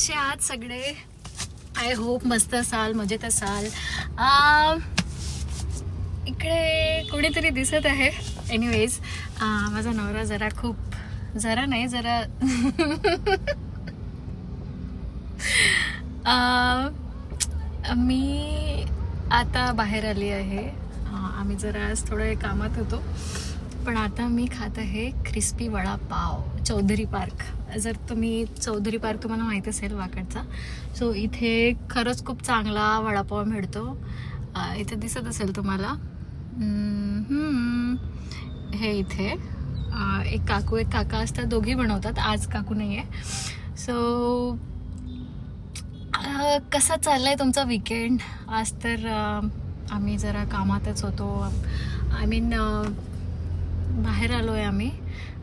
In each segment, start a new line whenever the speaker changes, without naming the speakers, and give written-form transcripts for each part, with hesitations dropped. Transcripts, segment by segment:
कसे आहात सगळे? आय होप मस्त असाल, मजेत असाल. इकडे कोणीतरी दिसत आहे. एनिवेज माझा नवरा जरा मी आता बाहेर आली आहे. आम्ही जरा आज थोडं कामात होतो, पण आता मी खात आहे क्रिस्पी वडापाव चौधरी पार्क. जर चौधरी पार्क तुम्हाला माहीत असेल वाकडचा, सो इथे खरंच खूप चांगला वडापाव मिळतो. इथे दिसत असेल तुम्हाला. हे इथे एक काकू एक काका असतात, दोघी बनवतात. आज काकू नाही आहे. सो कसा चाललाय तुमचा वीकेंड? आज तर आम्ही जरा कामातच होतो. आय मीन बाहेर आलो आहे आम्ही,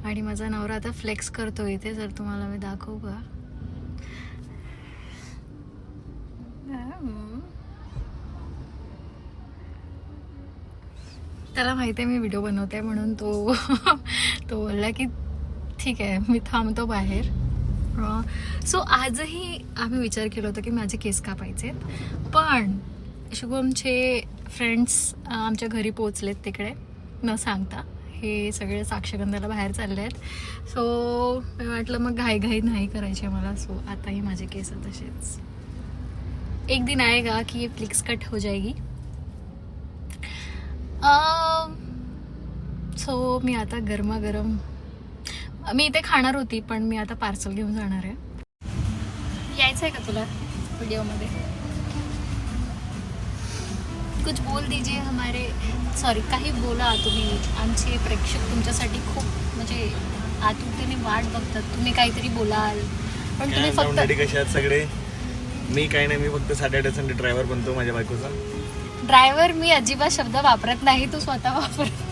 आणि माझा नवरा आता फ्लेक्स करतो इथे. जर तुम्हाला मी दाखवू का? त्याला माहिती आहे मी व्हिडिओ बनवते म्हणून तो बोलला की ठीक आहे मी थांबतो बाहेर. सो आजही आम्ही विचार केला होता की माझे केस कापायचे, पण शुभमचे फ्रेंड्स आमच्या घरी पोचलेत तिकडे न सांगता. हे सगळे साक्षगंधाला बाहेर चालले आहेत. सो मी म्हटलं मग घाई नाही करायची मला. सो आताही माझे केस तसेच. एक दिन आएगा कि ये फ्लिक्स कट हो जाएगी. सो मी आता गरमागरम मी इथे खाणार होती, पण मी आता पार्सल घेऊन जाणार आहे. यायचं आहे का तुला व्हिडिओमध्ये? कुछ बोल दीजिए हमारे, सॉरी काही बोला तुम्ही. आमचे प्रेक्षक तुमच्यासाठी खूप म्हणजे आतुरतेने वाट बघतात. तुम्ही काहीतरी बोलाल, पण तुम्ही फक्त
कसे आहात सगळे? मी काही नाही, मी फक्त 8:30 ड्रायव्हर बनतो माझ्या बायकोचा.
ड्रायव्हर मी अजिबात शब्द वापरत नाही, तू स्वतः वापरत.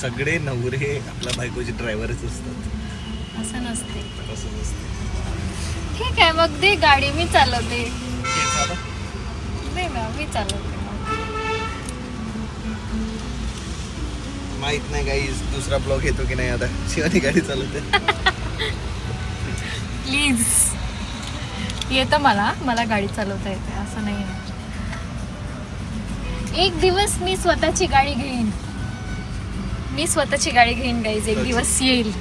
सगळे नवरे आपल्या बायकोचे ड्रायव्हरच असतात.
असं नसते.
असं नसते.
ठीक आहे मग दे गाडी, मी चालवते. दे ना, मी चालवते.
माहित नाही गाईज दुसरा ब्लॉग येतो की नाही. आता शिवानी गाडी चालवते.
प्लीज येतं मला गाडी चालवता येते, असं नाही आहे. एक दिवस मी स्वतःची गाडी घेईन गाईज. एक दिवस येईल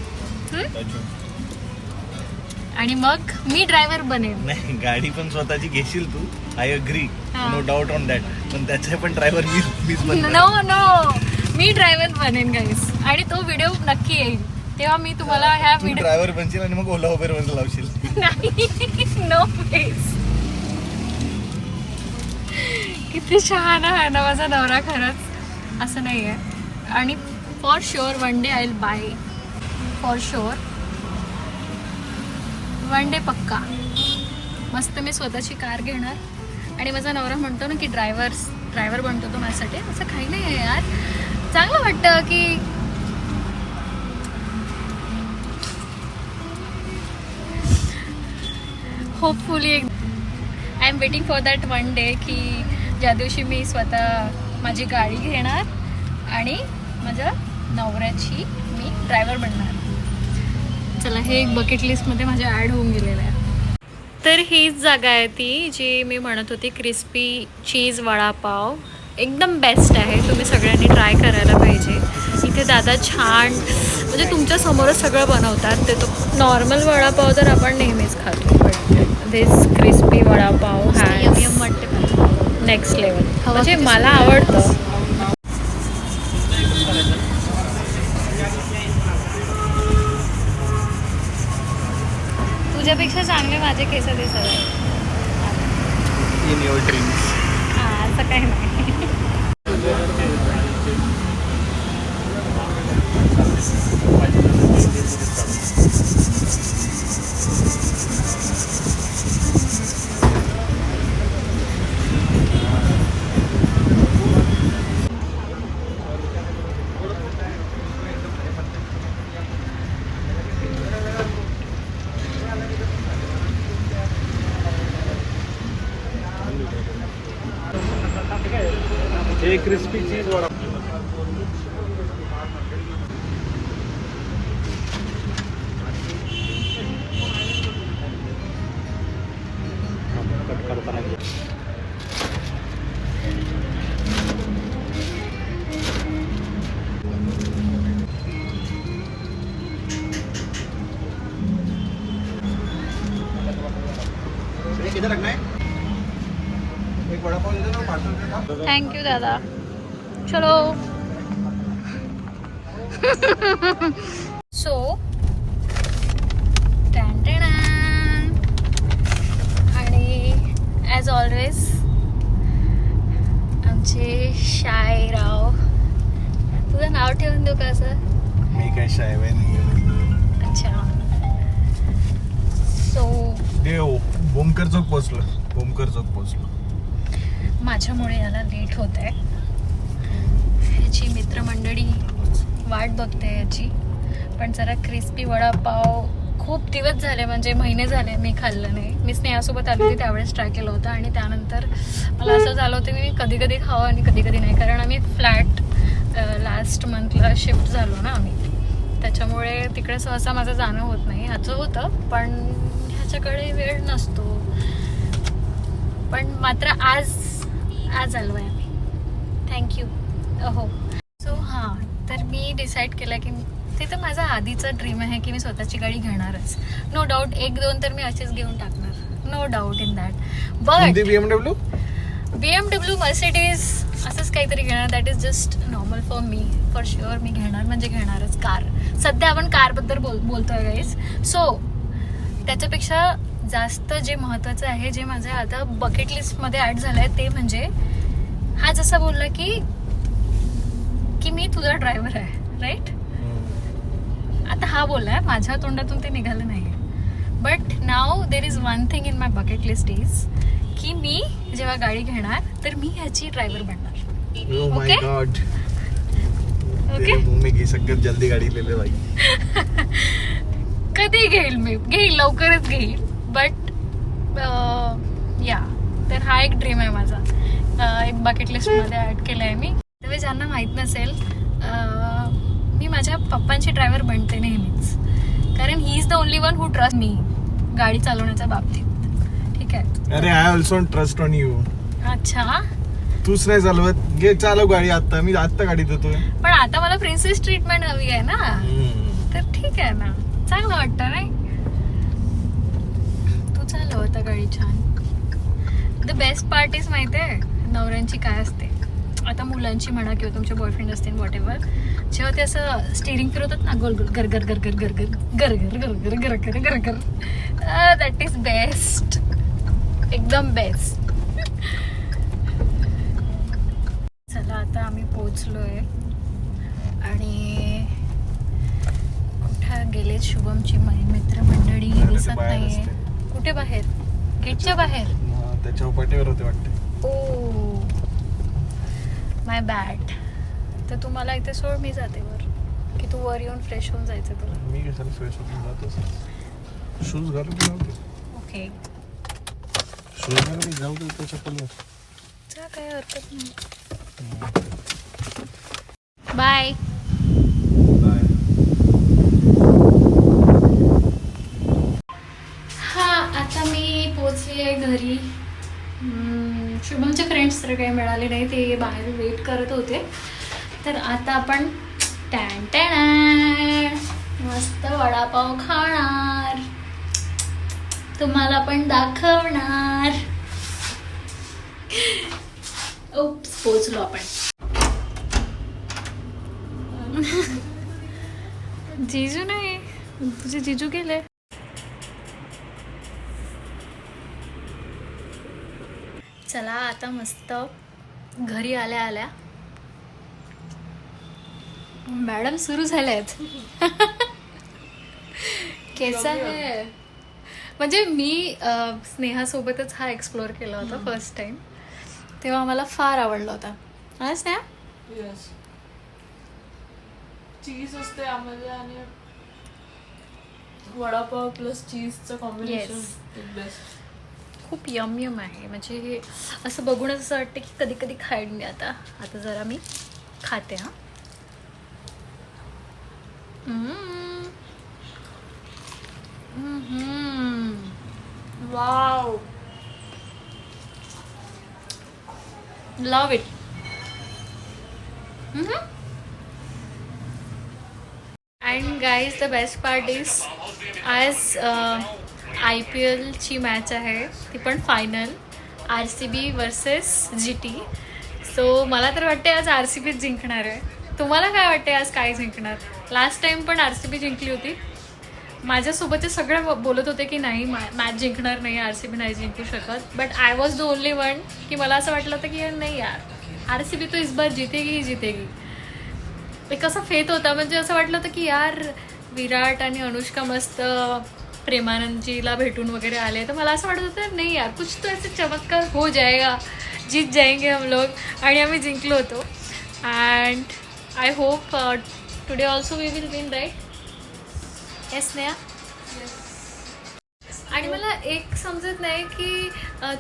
आणि मग मी ड्रायव्हर बनेन.
नाही, गाडी पण स्वतःची घेशील तू. I agree, no doubt on that. पण त्याचा पण ड्रायव्हर मीच बनणार.
नो मी ड्रायव्हर बनेन गाईज, आणि तो व्हिडिओ नक्की येईल. तेव्हा मी तुम्हाला ह्या व्हिडिओ
ड्रायव्हर बनशील आणि मग ओला उबेर वर लावशील.
No please. किती शहाणा आहे ना माझा नवरा, खरंच. असं नाही आहे. आणि for sure one day I will buy. For sure one day पक्का. मस्त मी स्वतःची कार घेणार. आणि माझा नवरा म्हणतो ना की ड्रायव्हर बनतो तो माझ्यासाठी. असं काही नाही आहे यार. चांगलं वाटतं की hopefully I am waiting for that one day, की ज्या दिवशी मी स्वतः माझी गाडी घेणार आणि माझ्या नवऱ्याची मी ड्रायव्हर बनणार. चला, हे एक बकेट लिस्टमध्ये माझ्या ॲड होऊन गेलेलं आहे. तर हीच जागा आहे ती जी मी म्हणत होती, क्रिस्पी चीज वडापाव. एकदम बेस्ट आहे. तुम्ही सगळ्यांनी ट्राय करायला पाहिजे. इथे दादा छान म्हणजे तुमच्या समोरच सगळं बनवतात. ते तो नॉर्मल वडापाव तर आपण नेहमीच खातो, but this crispy vada pav has next level. म्हणजे मला आवडतं. तुझ्यापेक्षा चांगले माझे केस दिसत आहेत.
In your dreams.
असं काही नाही.
एक क्रिस्पी चीज वडा.
थँक्यू दादा. चलो. सो आणि ॲज ऑलवेज आमचे शायराव. तुझं नाव ठेवून देऊ का असं?
मी काय शायबाई नाही.
अच्छा. सो
भूमकर चौक पोचलो.
माझ्यामुळे याला लेट होत आहे. ह्याची मित्रमंडळी वाट बघते याची. पण जरा क्रिस्पी वडापाव खूप दिवस झाले, म्हणजे महिने झाले मी खाल्लं नाही. मी स्नेहासोबत आली होती त्यावेळेस ट्राय केलं होतं आणि त्यानंतर मला असं झालं होतं मी कधी कधी खावं आणि कधी कधी नाही. कारण आम्ही फ्लॅट लास्ट मंथला शिफ्ट झालो ना आम्ही, त्याच्यामुळे तिकडे सहसा माझं जाणं होत नाही. ह्याचं होतं पण ह्याच्याकडे वेळ नसतो. पण मात्र आज आलो आहे आम्ही. थँक्यू. हो. सो हां, तर मी डिसाईड केलं की ते तर माझा आधीचा ड्रीम आहे की मी स्वतःची गाडी घेणारच. नो डाऊट 1-2 तर मी असेच घेऊन टाकणार. No doubt in that. But BMW Mercedes असंच काहीतरी घेणार. That is just normal for me. For sure मी घेणार म्हणजे घेणारच कार. सध्या आपण कारबद्दल बोलतोय गाईज. सो त्याच्यापेक्षा जास्त जे महत्त्वाचं आहे, जे माझ्या आता बकेट लिस्टमध्ये ॲड झालं आहे, ते म्हणजे हा जसा बोलला की मी तुझा ड्रायव्हर आहे, राईट? आता हा बोललाय, माझ्या तोंडातून ते निघालं नाही. But now there is one thing in my bucket list is की मी जेव्हा गाडी घेणार तर मी ह्याची ड्रायव्हर बनणार.
Oh my God.
ओके.
मी सगळ्यात जल्दी गाडी लेले बाई.
कधी घेईल लवकरच घेईल. बट या, तर हा एक ड्रीम आहे माझा. एक बकेट लिस्टमध्ये ॲड केलं आहे मी. तेव्हा ज्यांना माहीत नसेल, मी माझ्या पप्पांची ड्रायव्हर बनते नेहमीच. कारण he is the only one who trust me गाडी चालवण्याच्या बाबतीत. ठीक आहे.
अरे I also trust on you.
अच्छा.
तूच नाही चालवत, घे चालव गाडी. मी आत्ता गाडी देतोय.
पण आता मला प्रिन्सेस ट्रीटमेंट हवी आहे ना, तर ठीक आहे ना, चांगलं वाटतं नाही? तू चालव आता गाडी छान. द बेस्ट पार्ट इज माहिती आहे नवऱ्यांची काय असते. आता मुलांची म्हणा किंवा तुमचे बॉयफ्रेंड असतील वॉट एव्हर, जेव्हा ते असं स्टिअरिंग फिरवतात ना गोल गोल गर गर गर गर गर गर गर गर गर गर गर गर गर, दॅट इज बेस्ट. एकदम बेस्ट. चला आता आम्ही पोचलोय आणि कुठं गेले शुभमची मित्रमंडळी दिसत नाहीये. कुठे बाहेर? गेटच्या बाहेर?
त्याच्या पाठीवर होते वाटते.
Oh my bad. तर तुम्हाला इथे सोड, मी जाते वर. की तू वर येऊन फ्रेश होऊन जायचं तुला?
मी कशाला फ्रेश होऊन जातो? शूज घालून जाऊ.
ओके.
शूज घालून जाऊ दे त्या चप्पलवर.
जा, काही हरकत नाही. बाय. हा, आता मी पोचली आहे घरी. शुभमचे फ्रेंड्स तर काही मिळाले नाही, ते बाहेर वेट करत होते. तर आता आपण मस्त वडापाव खाणार, तुम्हाला पण दाखवणार. ओप्स, पोचलो आपण. जीजू नाही, तुझे जीजू गेले. चला आता मस्त घरी आल्या आल्या मॅडम सुरू झाल्यात. कैसा है? म्हणजे मी स्नेहासोबतच हा एक्सप्लोअर केला होता फर्स्ट टाइम, तेव्हा मला फार आवडला होता. हा स्नेहा?
यस. चीज असते आम्हाला आणि वडापाव प्लस चीजचं कॉम्बिनेशन बेस्ट.
खूप यम आहे. म्हणजे हे असं बघूनच असं वाटतं की कधी कधी खाईन मी. आता जरा मी खाते. हा,
wow,
love it. And guys the best part is आज IPLची मॅच आहे, ती पण final RCB versus GT. So मला तर वाटते आज RCB जिंकणार आहे. तुम्हाला काय वाटते आज काय जिंकणार? लास्ट टाइम पण RCB जिंकली होती. माझ्यासोबतचे सगळे बोलत होते की नाही मॅच जिंकणार नाही, RCB नाही जिंकू शकत. But I was the only one की मला असं वाटलं होतं की नाही यार RCB तो इस बार जीतेगी ही जीतेगी. एक असा फेथ होता, म्हणजे असं वाटलं होतं की यार विराट आणि अनुष्का मस्त प्रेमानंदजीला भेटून वगैरे आले, तर मला असं वाटत होतं नाही यार कुछ तो ऐसे चमत्कार हो जाएगा, जीत जाएंगे हम लोग. आणि आम्ही जिंकलो होतो. And I hope today also we will win, right? Yes Neha. आणि मला एक समजत नाही की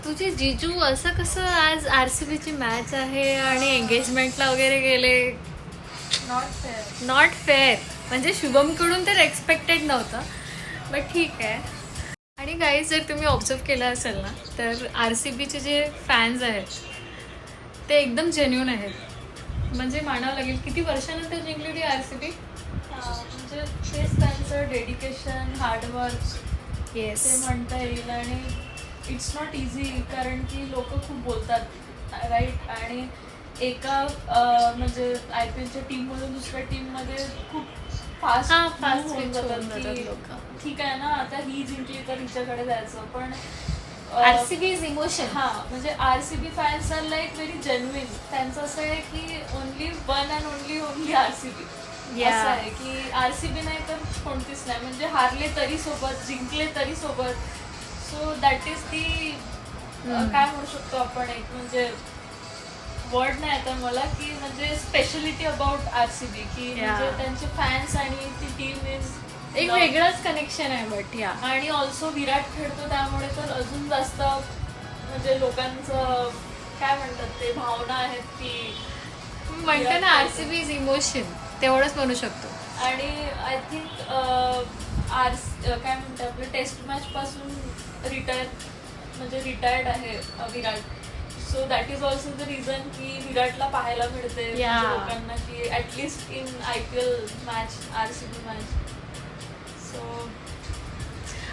तुझे जिजू असं कसं आज RCBची मॅच आहे आणि एंगेजमेंटला वगैरे गेले. Not fair. म्हणजे शुभमकडून तर एक्सपेक्टेड नव्हतं, बट ठीक आहे. आणि गाईज जर तुम्ही ऑब्झर्व केलं असेल ना तर RCBचे जे फॅन्स आहेत ते एकदम जेन्युन आहेत. म्हणजे मानावं लागेल किती वर्षानंतर जिंकलेली RCB.
म्हणजे तेच त्यांचं डेडिकेशन, हार्डवर्क
येस
ते म्हणता येईल. आणि इट्स नॉट इझी, कारण की लोक खूप बोलतात राईट. आणि एका म्हणजे IPLच्या टीममधून दुसऱ्या टीममध्ये खूप फास्ट होऊन जातात की ठीक आहे ना, आता ही जिंकली तर हिच्याकडे जायचं. पण
RCB इज इमोशन.
म्हणजे RCB fans are like very genuine. त्यांचं असं आहे की only one and only RCB. असं आहे की RCB नाही तर कोणतीच नाही. म्हणजे हारले तरी सोबत, जिंकले तरी सोबत. सो दॅट इज दी काय म्हणू शकतो आपण, एक म्हणजे वर्ड नाही आता मला की म्हणजे स्पेशलिटी अबाउट RCB की म्हणजे त्यांचे फॅन्स आणि ती टीम इज
एक वेगळंच कनेक्शन आहे. बट या
आणि ऑल्सो विराट खेळतो त्यामुळे तर अजून जास्त म्हणजे लोकांचं काय म्हणतात ते भावना आहेत की
म्हणते ना RCB इज इमोशन, तेवढंच म्हणू शकतो.
आणि आय थिंक काय म्हणतात आपलं टेस्ट मॅच पासून रिटायर्ड आहे Virat. So that is also the reason की विराटला पाहायला मिळते लोकांना की at least in IPL match, RCB match. So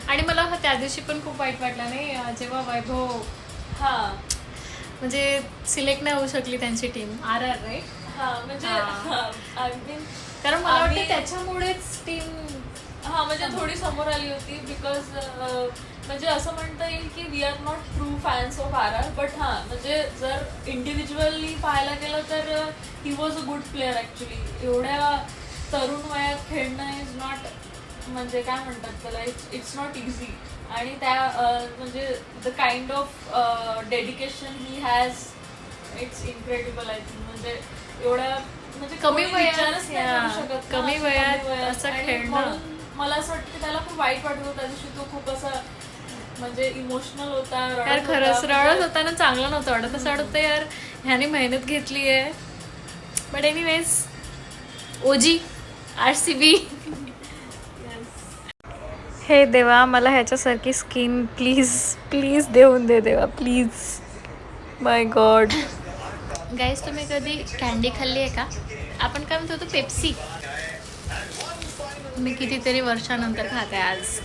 आणि मला त्या दिवशी पण खूप वाईट वाटलं नाही जेव्हा वैभव म्हणजे सिलेक्ट नाही होऊ शकली त्यांची टीम RR, राईट?
म्हणजे आय मीन
कारण मला वाटतं त्याच्यामुळेच टीम
म्हणजे थोडी समोर आली होती. बिकॉज म्हणजे असं म्हणता येईल की we are not true fans of RR. But म्हणजे जर इंडिव्हिज्युअली पाहायला गेलं तर he was a good player actually. एवढ्या तरुण वयात खेळणं इज नॉट, म्हणजे काय म्हणतात त्याला, इट्स नॉट इझी. आणि त्या म्हणजे the kind of dedication he has, it's incredible I think. म्हणजे एवढ्या म्हणजे
कमी
विचारच नाही करू शकत
कमी वयात असं खेळणं.
मला असं वाटतं की त्याला खूप वाईट वाटत होता त्या दिवशी. तो खूप असा म्हणजे इमोशनल होता.
यार खरंच रडत होता ना, चांगलं नव्हतं वाटत. असं वाटतं यार ह्याने मेहनत घेतली आहे. But anyways OG RCB. हे देवा मला ह्याच्यासारखी स्किन प्लीज प्लीज देऊन दे देवा, प्लीज. My God. गाईज तुम्ही कधी कॅन्डी खाल्ली आहे का? आपण काय म्हणतो तो पेप्सी. मी कितीतरी वर्षानंतर खाते आज.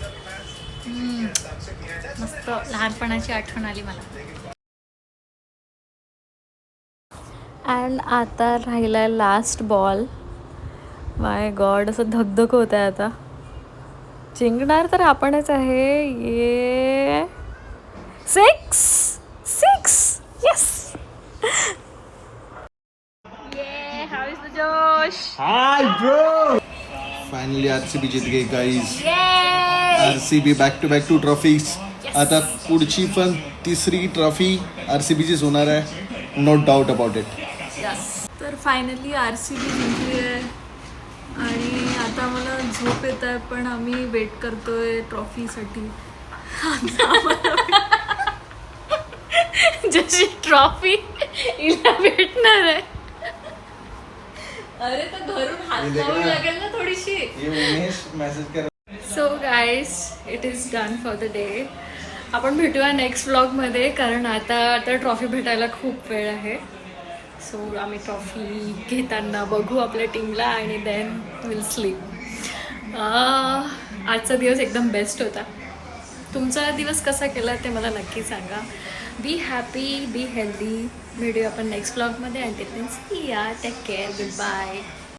मस्त लहानपणाची आठवण आली मला. अँड आता राहिला लास्ट बॉल. माय गॉड असं धगधग होत आहे आता. जिंकणार तर आपणच आहे. ये 6 येस. ये हाउ इज द जोश?
Hi bro. फायनली RCB जीत गई guys. RCB back to back 2 trophies. आता पुढची पण तिसरी ट्रॉफी RCBचीच होणार आहे, नो डाऊट अबाउट इट.
तर फायनली RCB जिंकली आहे. आणि आता मला झोप येत आहे, पण आम्ही वेट करतोय ट्रॉफीसाठी.
जशी ट्रॉफी हिला भेटणार आहे.
अरे तर घरून हात लावून लागेल ना थोडीशी.
So guys it is done for the day. आपण भेटूया नेक्स्ट व्लॉगमध्ये, कारण आता ट्रॉफी भेटायला खूप वेळ आहे. सो आम्ही ट्रॉफी घेताना बघू आपल्या टीमला आणि देन विल स्लीप. आजचा दिवस एकदम बेस्ट होता. तुमचा दिवस कसा केला ते मला नक्की सांगा. Be happy, be healthy. भेटूया आपण नेक्स्ट ब्लॉगमध्ये. आणि टेक केअर, गुड बाय.